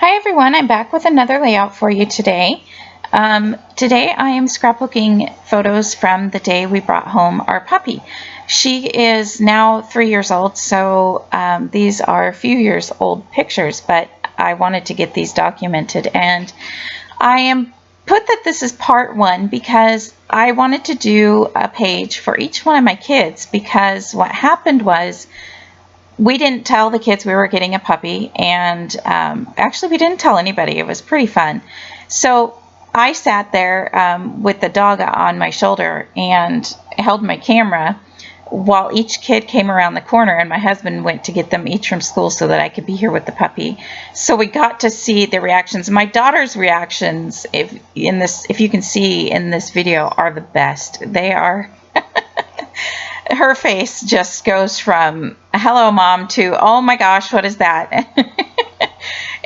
Hi everyone, I'm back with another layout for you today. Today I am scrapbooking photos from the day we brought home our puppy. She is now 3 years old, so these are a few years old pictures, but I wanted to get these documented, and I am put that this is part one because I wanted to do a page for each one of my kids, because what happened was we didn't tell the kids we were getting a puppy, and actually we didn't tell anybody. It was pretty fun. So I sat there with the dog on my shoulder and held my camera while each kid came around the corner, and my husband went to get them each from school so that I could be here with the puppy. So we got to see the reactions. My daughter's reactions, if you can see in this video, are the best. They are her face just goes from hello mom to oh my gosh, what is that?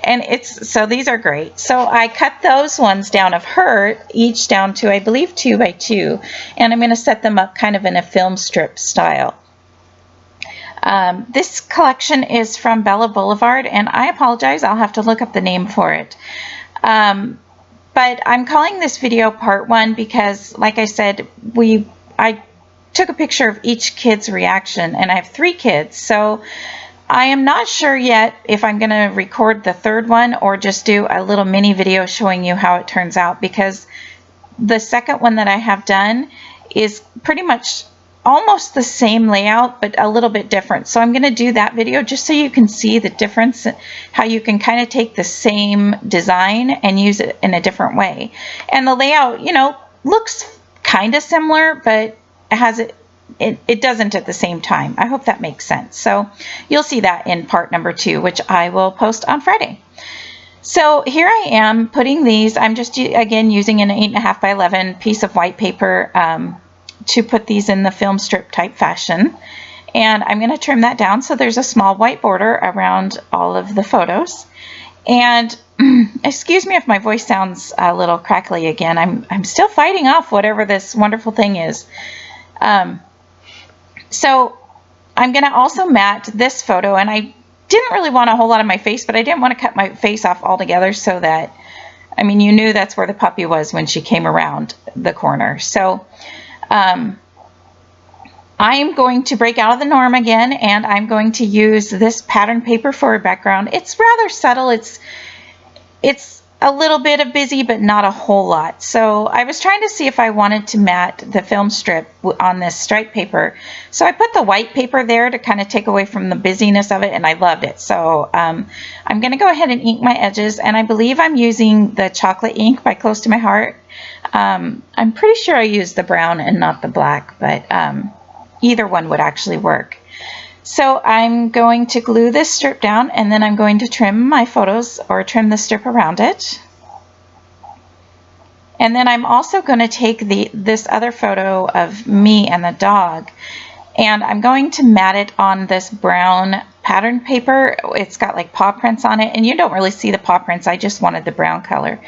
And so these are great. So I cut those ones down of her, each down to I believe 2 by 2, and I'm going to set them up kind of in a film strip style. This collection is from Bella Boulevard, and I apologize, I'll have to look up the name for it. But I'm calling this video part one because, like I said, I took a picture of each kid's reaction, and I have 3 kids, so I am not sure yet if I'm going to record the third one or just do a little mini video showing you how it turns out, because the second one that I have done is pretty much almost the same layout but a little bit different. So I'm going to do that video just so you can see the difference, how you can kind of take the same design and use it in a different way. And the layout, you know, looks kind of similar, but it doesn't at the same time. I hope that makes sense. So you'll see that in part number 2, which I will post on Friday. So here I am putting these. I'm just again using an 8.5 by 11 piece of white paper to put these in the film strip type fashion, and I'm going to trim that down so there's a small white border around all of the photos. And excuse me if my voice sounds a little crackly again. I'm still fighting off whatever this wonderful thing is. So I'm going to also mat this photo, and I didn't really want a whole lot of my face, but I didn't want to cut my face off altogether so that, I mean, you knew that's where the puppy was when she came around the corner. So I'm going to break out of the norm again, and I'm going to use this pattern paper for a background. It's rather subtle. It's a little bit of busy, but not a whole lot. So I was trying to see if I wanted to mat the film strip on this stripe paper. So I put the white paper there to kind of take away from the busyness of it, and I loved it. So I'm going to go ahead and ink my edges, and I believe I'm using the chocolate ink by Close to My Heart. I'm pretty sure I used the brown and not the black, but either one would actually work. So I'm going to glue this strip down, and then I'm going to trim my photos, or trim the strip around it. And then I'm also going to take this other photo of me and the dog, and I'm going to mat it on this brown pattern paper. It's got like paw prints on it, and you don't really see the paw prints. I just wanted the brown color.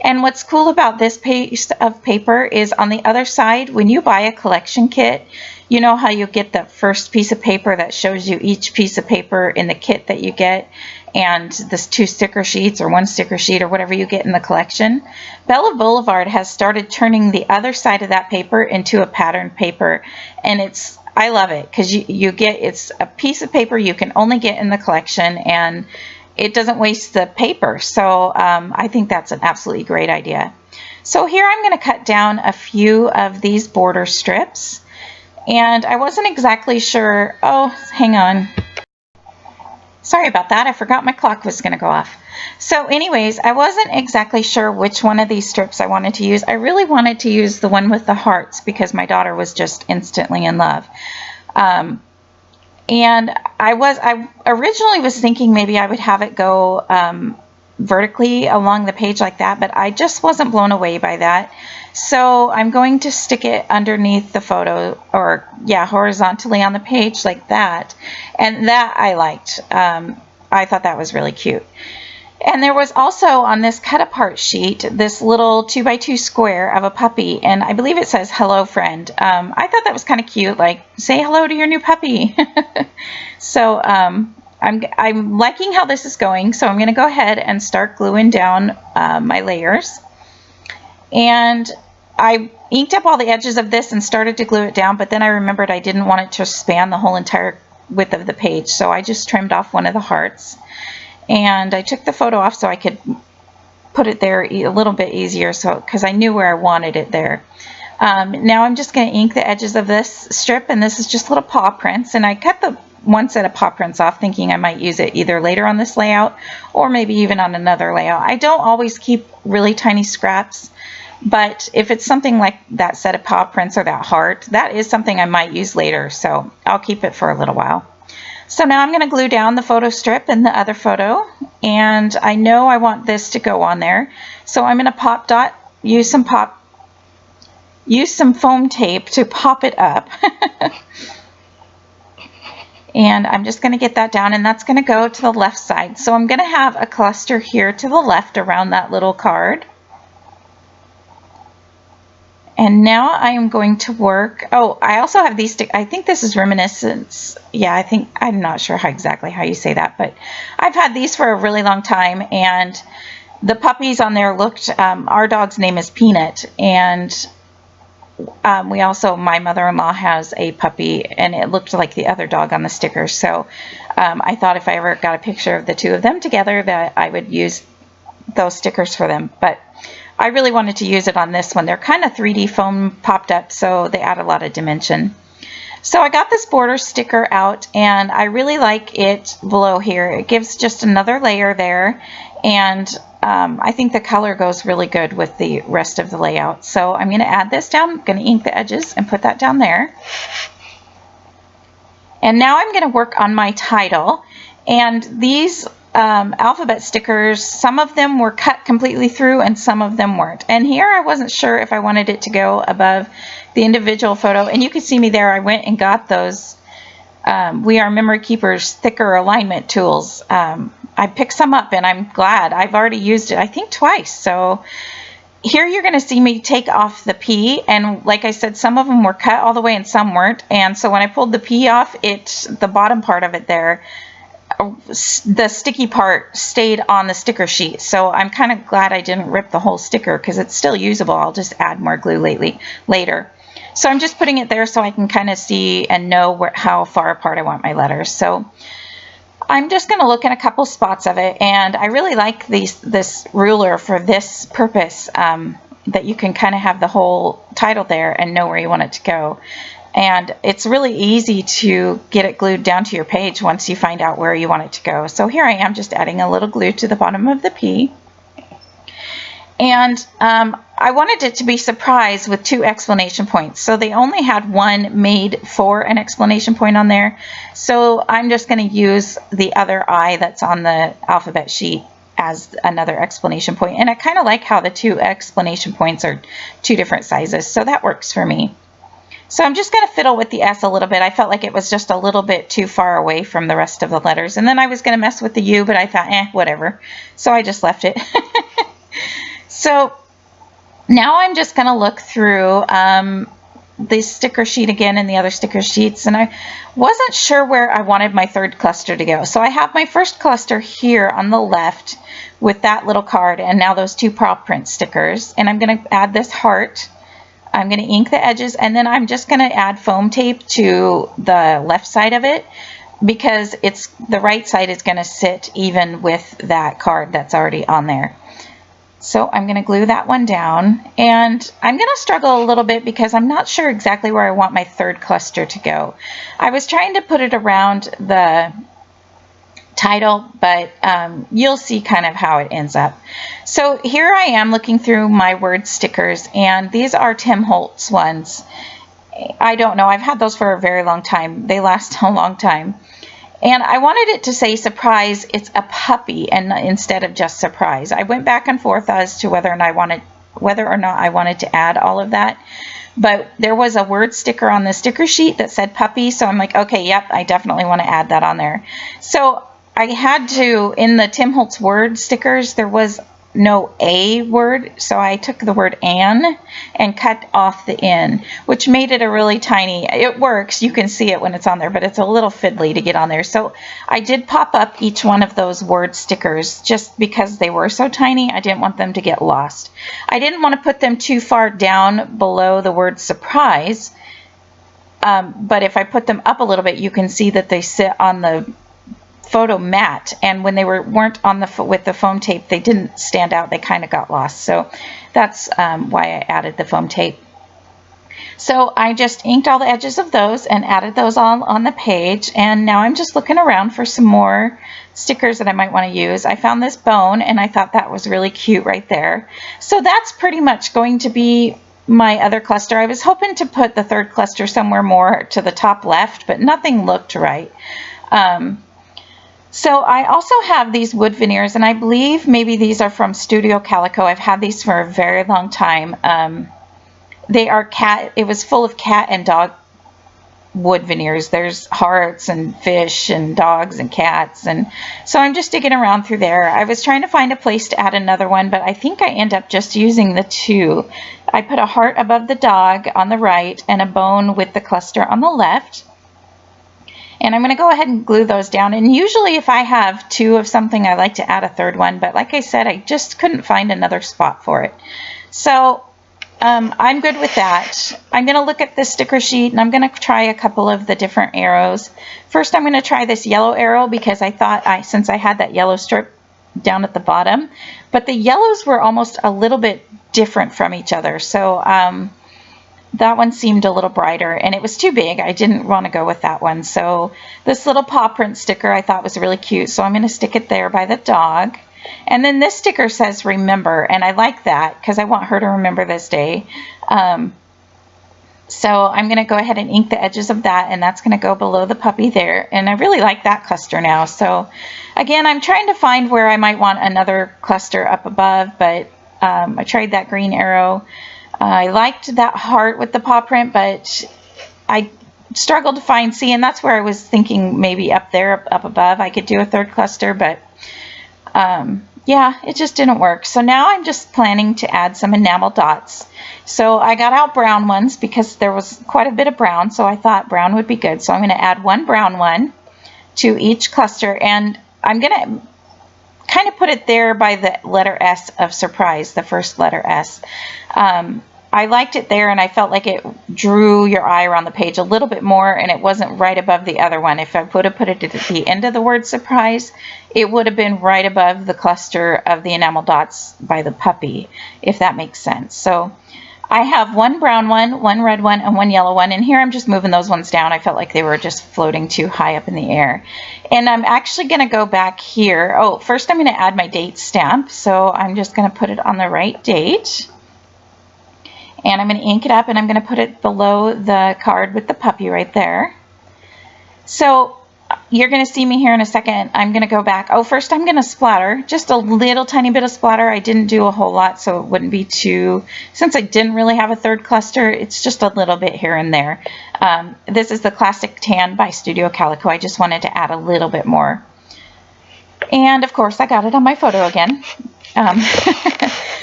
And what's cool about this piece of paper is on the other side, when you buy a collection kit, you know how you get the first piece of paper that shows you each piece of paper in the kit that you get, and this 2 sticker sheets or 1 sticker sheet or whatever you get in the collection. Bella Boulevard has started turning the other side of that paper into a pattern paper, and I love it because it's a piece of paper you can only get in the collection, and it doesn't waste the paper. So I think that's an absolutely great idea. So here I'm going to cut down a few of these border strips. And I wasn't exactly sure, oh, hang on. Sorry about that, I forgot my clock was going to go off. So anyways, I wasn't exactly sure which one of these strips I wanted to use. I really wanted to use the one with the hearts because my daughter was just instantly in love. And I originally was thinking maybe I would have it go vertically along the page like that, but I just wasn't blown away by that. So I'm going to stick it underneath the photo, or yeah, horizontally on the page like that. And that I liked. I thought that was really cute. And there was also on this cut apart sheet this little 2 by 2 square of a puppy, and I believe it says hello friend. I thought that was kind of cute, like say hello to your new puppy. So I'm liking how this is going, so I'm going to go ahead and start gluing down my layers. And I inked up all the edges of this and started to glue it down, but then I remembered I didn't want it to span the whole entire width of the page, so I just trimmed off one of the hearts. And I took the photo off so I could put it there a little bit easier, because I knew where I wanted it there. Now I'm just going to ink the edges of this strip, and this is just little paw prints, and I cut the one set of paw prints off thinking I might use it either later on this layout or maybe even on another layout. I don't always keep really tiny scraps, but if it's something like that set of paw prints or that heart, that is something I might use later, so I'll keep it for a little while. So now I'm going to glue down the photo strip and the other photo, and I know I want this to go on there, so I'm going to use some foam tape to pop it up. And I'm just going to get that down, and that's going to go to the left side. So I'm going to have a cluster here to the left around that little card. And now I am going to work, oh, I also have these, I think this is Reminiscence. Yeah, I'm not sure exactly how you say that, but I've had these for a really long time, and the puppies on there looked, our dog's name is Peanut, and we also, my mother-in-law has a puppy, and it looked like the other dog on the sticker. So I thought if I ever got a picture of the two of them together that I would use those stickers for them. But I really wanted to use it on this one. They're kind of 3D foam popped up, so they add a lot of dimension. So I got this border sticker out, and I really like it below here. It gives just another layer there, and I think the color goes really good with the rest of the layout. So I'm going to add this down. I'm going to ink the edges and put that down there. And now I'm going to work on my title. And these alphabet stickers, some of them were cut completely through and some of them weren't. And here I wasn't sure if I wanted it to go above the individual photo. And you can see me there. I went and got those We Are Memory Keepers thicker alignment tools. I picked some up, and I'm glad. I've already used it, I think, twice. So here you're going to see me take off the P, and like I said, some of them were cut all the way and some weren't. And so when I pulled the P off, the bottom part of it there, the sticky part stayed on the sticker sheet. So I'm kind of glad I didn't rip the whole sticker, because it's still usable. I'll just add more glue later. So I'm just putting it there so I can kind of see and know how far apart I want my letters. So I'm just going to look in a couple spots of it, and I really like this ruler for this purpose, that you can kind of have the whole title there and know where you want it to go. And it's really easy to get it glued down to your page once you find out where you want it to go. So here I am just adding a little glue to the bottom of the P. And I wanted it to be surprise with 2 exclamation points. So they only had one made for an exclamation point on there. So I'm just going to use the other I that's on the alphabet sheet as another exclamation point. And I kind of like how the 2 exclamation points are 2 different sizes. So that works for me. So I'm just going to fiddle with the S a little bit. I felt like it was just a little bit too far away from the rest of the letters. And then I was going to mess with the U, but I thought, whatever. So I just left it. So now I'm just going to look through the sticker sheet again and the other sticker sheets, and I wasn't sure where I wanted my third cluster to go. So I have my first cluster here on the left with that little card, and now those 2 paw print stickers, and I'm going to add this heart. I'm going to ink the edges, and then I'm just going to add foam tape to the left side of it, because the right side is going to sit even with that card that's already on there. So I'm going to glue that one down, and I'm going to struggle a little bit because I'm not sure exactly where I want my third cluster to go. I was trying to put it around the title, but you'll see kind of how it ends up. So here I am looking through my word stickers, and these are Tim Holtz ones. I don't know, I've had those for a very long time. They last a long time. And I wanted it to say surprise, it's a puppy, and instead of just surprise. I went back and forth as to whether or not I wanted to add all of that. But there was a word sticker on the sticker sheet that said puppy, so I'm like, okay, yep, I definitely want to add that on there. So I had to, in the Tim Holtz word stickers, there was no A word, so I took the word an and cut off the N, which made it a really tiny, it works, you can see it when it's on there, but it's a little fiddly to get on there. So I did pop up each one of those word stickers just because they were so tiny. I didn't want them to get lost. I didn't want to put them too far down below the word surprise, but if I put them up a little bit, you can see that they sit on the photo mat, and when they weren't on the with the foam tape, they didn't stand out. They kind of got lost. So that's why I added the foam tape. So I just inked all the edges of those and added those all on the page, and now I'm just looking around for some more stickers that I might want to use. I found this bone and I thought that was really cute right there. So that's pretty much going to be my other cluster. I was hoping to put the third cluster somewhere more to the top left, but nothing looked right. So I also have these wood veneers, and I believe maybe these are from Studio Calico. I've had these for a very long time. They are it was full of cat and dog wood veneers. There's hearts and fish and dogs and cats, and so I'm just digging around through there. I was trying to find a place to add another one, but I think I end up just using the two. I put a heart above the dog on the right and a bone with the cluster on the left. And I'm going to go ahead and glue those down. And usually if I have two of something, I like to add a third one. But like I said, I just couldn't find another spot for it. So I'm good with that. I'm going to look at this sticker sheet, and I'm going to try a couple of the different arrows. First, I'm going to try this yellow arrow because I thought since I had that yellow strip down at the bottom, but the yellows were almost a little bit different from each other. So that one seemed a little brighter, and it was too big. I didn't want to go with that one. So this little paw print sticker I thought was really cute, so I'm going to stick it there by the dog. And then this sticker says remember, and I like that because I want her to remember this day. So I'm going to go ahead and ink the edges of that, and that's going to go below the puppy there. And I really like that cluster now. So again, I'm trying to find where I might want another cluster up above, but I tried that green arrow. I liked that heart with the paw print, but I struggled to find, and that's where I was thinking maybe up there, up above, I could do a third cluster, but yeah, it just didn't work. So now I'm just planning to add some enamel dots. So I got out brown ones because there was quite a bit of brown, so I thought brown would be good. So I'm going to add one brown one to each cluster, and I'm going to kind of put it there by the letter S of surprise, the first letter S. I liked it there, and I felt like it drew your eye around the page a little bit more, and it wasn't right above the other one. If I would have put it at the end of the word surprise, it would have been right above the cluster of the enamel dots by the puppy, if that makes sense. So I have one brown one, one red one, and one yellow one, and here I'm just moving those ones down. I felt like they were just floating too high up in the air. And I'm actually going to go back here. Oh, first I'm going to add my date stamp, so I'm just going to put it on the right date. And I'm going to ink it up, and I'm going to put it below the card with the puppy right there. So you're going to see me here in a second. I'm going to go back. Oh, first I'm going to splatter, just a little tiny bit of splatter. I didn't do a whole lot, so it wouldn't be too, since I didn't really have a third cluster, it's just a little bit here and there. This is the Classic Tan by Studio Calico. I just wanted to add a little bit more. And of course I got it on my photo again.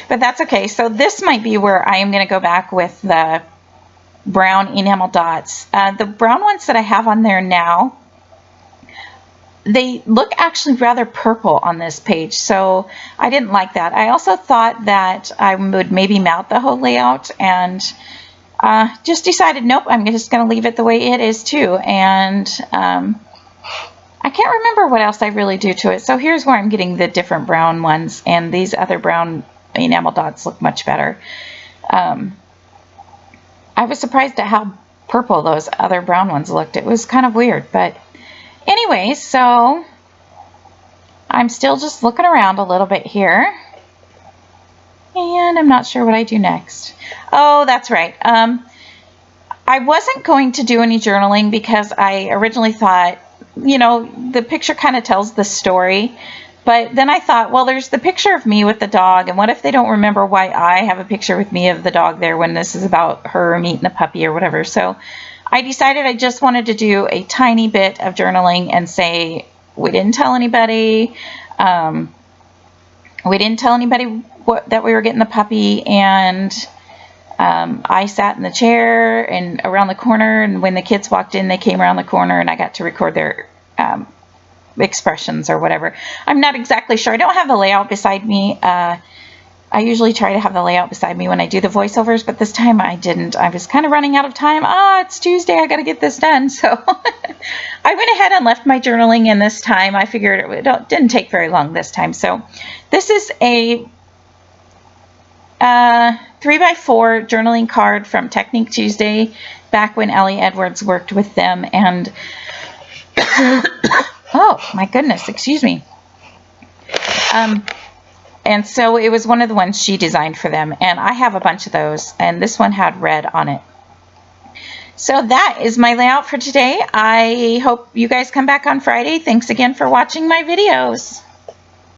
But that's okay. So this might be where I am going to go back with the brown enamel dots. The brown ones that I have on there now, they look actually rather purple on this page, so I didn't like that. I also thought that I would maybe mount the whole layout, and just decided nope, I'm just going to leave it the way it is too. And I can't remember what else I really do to it. So here's where I'm getting the different brown ones, and these other brown enamel dots look much better. I was surprised at how purple those other brown ones looked. It was kind of weird, but anyway, so I'm still just looking around a little bit here, and I'm not sure what I do next. Oh, that's right. I wasn't going to do any journaling because I originally thought, you know, the picture kind of tells the story. But then I thought, well, there's the picture of me with the dog, and what if they don't remember why I have a picture with me of the dog there when this is about her meeting a puppy or whatever. So I decided I just wanted to do a tiny bit of journaling and say we didn't tell anybody. we didn't tell anybody that we were getting the puppy, and I sat in the chair and around the corner, and when the kids walked in, they came around the corner, and I got to record their expressions or whatever. I'm not exactly sure. I don't have the layout beside me. I usually try to have the layout beside me when I do the voiceovers, but this time I didn't. I was kind of running out of time. It's Tuesday. I got to get this done. So I went ahead and left my journaling in this time. I figured it didn't take very long this time. So this is a 3x4 journaling card from Technique Tuesday, back when Ellie Edwards worked with them. And oh my goodness, excuse me. And so it was one of the ones she designed for them, and I have a bunch of those, and this one had red on it. So that is my layout for today. I hope you guys come back on Friday. Thanks again for watching my videos.